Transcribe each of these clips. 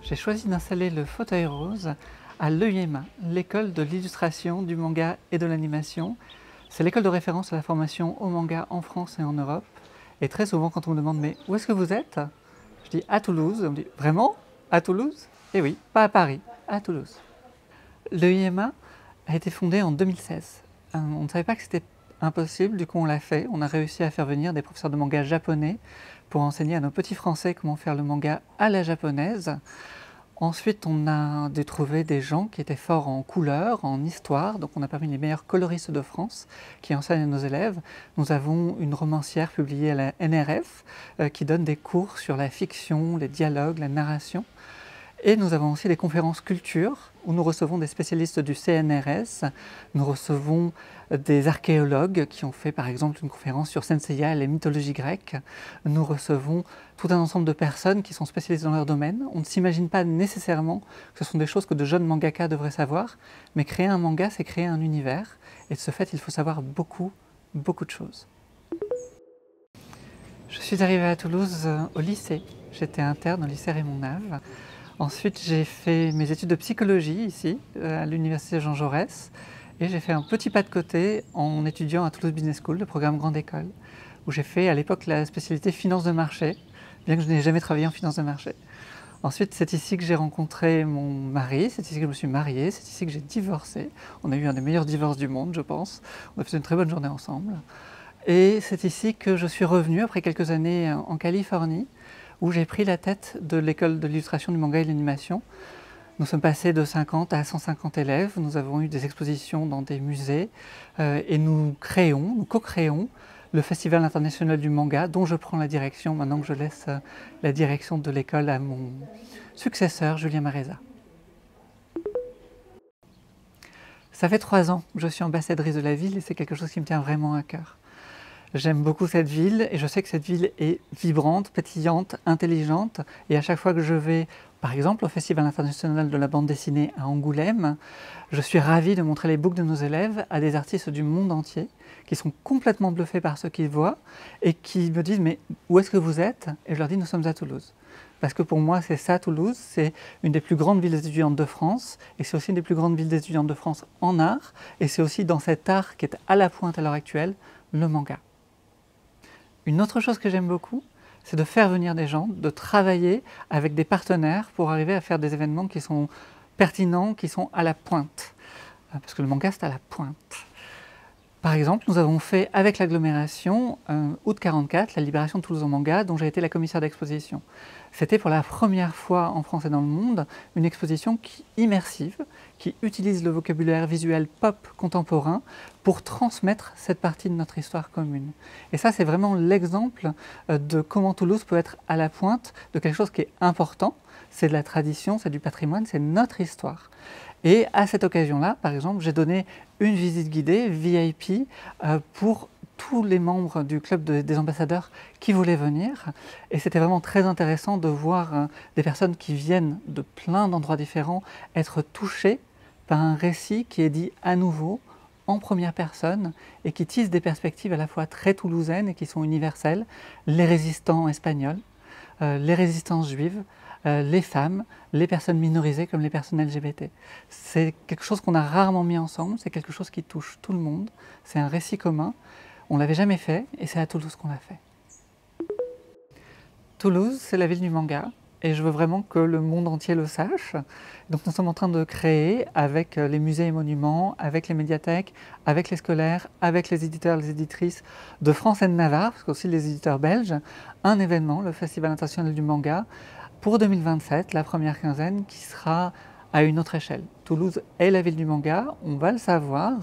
J'ai choisi d'installer le fauteuil rose à l'EIMA, l'école de l'illustration, du manga et de l'animation. C'est l'école de référence à la formation au manga en France et en Europe. Et très souvent, quand on me demande « mais où est-ce que vous êtes ?» Je dis « à Toulouse ». On me dit « vraiment ? À Toulouse ?» Eh oui, pas à Paris, à Toulouse. L'EIMA a été fondée en 2016. On ne savait pas que c'était impossible, du coup on l'a fait. On a réussi à faire venir des professeurs de manga japonais pour enseigner à nos petits Français comment faire le manga à la japonaise. Ensuite, on a dû trouver des gens qui étaient forts en couleurs, en histoire, donc on a parmi les meilleurs coloristes de France qui enseignent à nos élèves. Nous avons une romancière publiée à la NRF qui donne des cours sur la fiction, les dialogues, la narration. Et nous avons aussi des conférences culture où nous recevons des spécialistes du CNRS, nous recevons des archéologues qui ont fait par exemple une conférence sur Senseiya et les mythologies grecques. Nous recevons tout un ensemble de personnes qui sont spécialistes dans leur domaine. On ne s'imagine pas nécessairement que ce sont des choses que de jeunes mangaka devraient savoir, mais créer un manga, c'est créer un univers. Et de ce fait, il faut savoir beaucoup de choses. Je suis arrivée à Toulouse au lycée. J'étais interne au lycée Raymond Nave. Ensuite, j'ai fait mes études de psychologie ici, à l'université Jean Jaurès, et j'ai fait un petit pas de côté en étudiant à Toulouse Business School, le programme Grande École, où j'ai fait à l'époque la spécialité finance de marché, bien que je n'ai jamais travaillé en finance de marché. Ensuite, c'est ici que j'ai rencontré mon mari, c'est ici que je me suis mariée, c'est ici que j'ai divorcé. On a eu un des meilleurs divorces du monde, je pense. On a fait une très bonne journée ensemble. Et c'est ici que je suis revenue après quelques années en Californie, où j'ai pris la tête de l'école de l'illustration du manga et de l'animation. Nous sommes passés de 50 à 150 élèves, nous avons eu des expositions dans des musées et nous co-créons le Festival international du manga dont je prends la direction maintenant que je laisse la direction de l'école à mon successeur Julien Mareza. Ça fait 3 ans que je suis ambassadrice de la ville et c'est quelque chose qui me tient vraiment à cœur. J'aime beaucoup cette ville et je sais que cette ville est vibrante, pétillante, intelligente. Et à chaque fois que je vais, par exemple, au Festival international de la bande dessinée à Angoulême, je suis ravie de montrer les books de nos élèves à des artistes du monde entier qui sont complètement bluffés par ce qu'ils voient et qui me disent « mais où est-ce que vous êtes ?» Et je leur dis « nous sommes à Toulouse ». Parce que pour moi, c'est ça, Toulouse, c'est une des plus grandes villes étudiantes de France, et c'est aussi une des plus grandes villes étudiantes de France en art, et c'est aussi dans cet art qui est à la pointe à l'heure actuelle, le manga. Une autre chose que j'aime beaucoup, c'est de faire venir des gens, de travailler avec des partenaires pour arriver à faire des événements qui sont pertinents, qui sont à la pointe. Parce que le manga, c'est à la pointe. Par exemple, nous avons fait avec l'agglomération, août 44, la libération de Toulouse en manga, dont j'ai été la commissaire d'exposition. C'était pour la première fois en France et dans le monde une exposition immersive, qui utilise le vocabulaire visuel pop contemporain pour transmettre cette partie de notre histoire commune. Et ça, c'est vraiment l'exemple de comment Toulouse peut être à la pointe de quelque chose qui est important. C'est de la tradition, c'est du patrimoine, c'est notre histoire. Et à cette occasion-là, par exemple, j'ai donné une visite guidée VIP pour tous les membres du club des ambassadeurs qui voulaient venir. Et c'était vraiment très intéressant de voir des personnes qui viennent de plein d'endroits différents être touchées par un récit qui est dit à nouveau, en première personne, et qui tisse des perspectives à la fois très toulousaines et qui sont universelles. Les résistants espagnols, les résistances juives, les femmes, les personnes minorisées comme les personnes LGBT. C'est quelque chose qu'on a rarement mis ensemble, c'est quelque chose qui touche tout le monde, c'est un récit commun. On ne l'avait jamais fait et c'est à Toulouse qu'on l'a fait. Toulouse, c'est la ville du manga et je veux vraiment que le monde entier le sache. Donc nous sommes en train de créer avec les musées et monuments, avec les médiathèques, avec les scolaires, avec les éditeurs et les éditrices de France et de Navarre, parce qu'aussi les éditeurs belges, un événement, le Festival international du manga, pour 2027, la première quinzaine, qui sera à une autre échelle. Toulouse est la ville du manga, on va le savoir,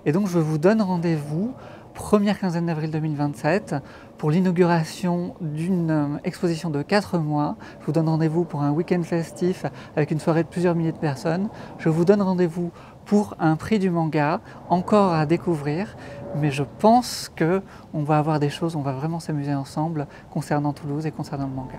et donc je vous donne rendez-vous première quinzaine d'avril 2027 pour l'inauguration d'une exposition de 4 mois. Je vous donne rendez-vous pour un week-end festif avec une soirée de plusieurs milliers de personnes. Je vous donne rendez-vous pour un prix du manga, encore à découvrir, mais je pense qu'on va avoir des choses, on va vraiment s'amuser ensemble concernant Toulouse et concernant le manga.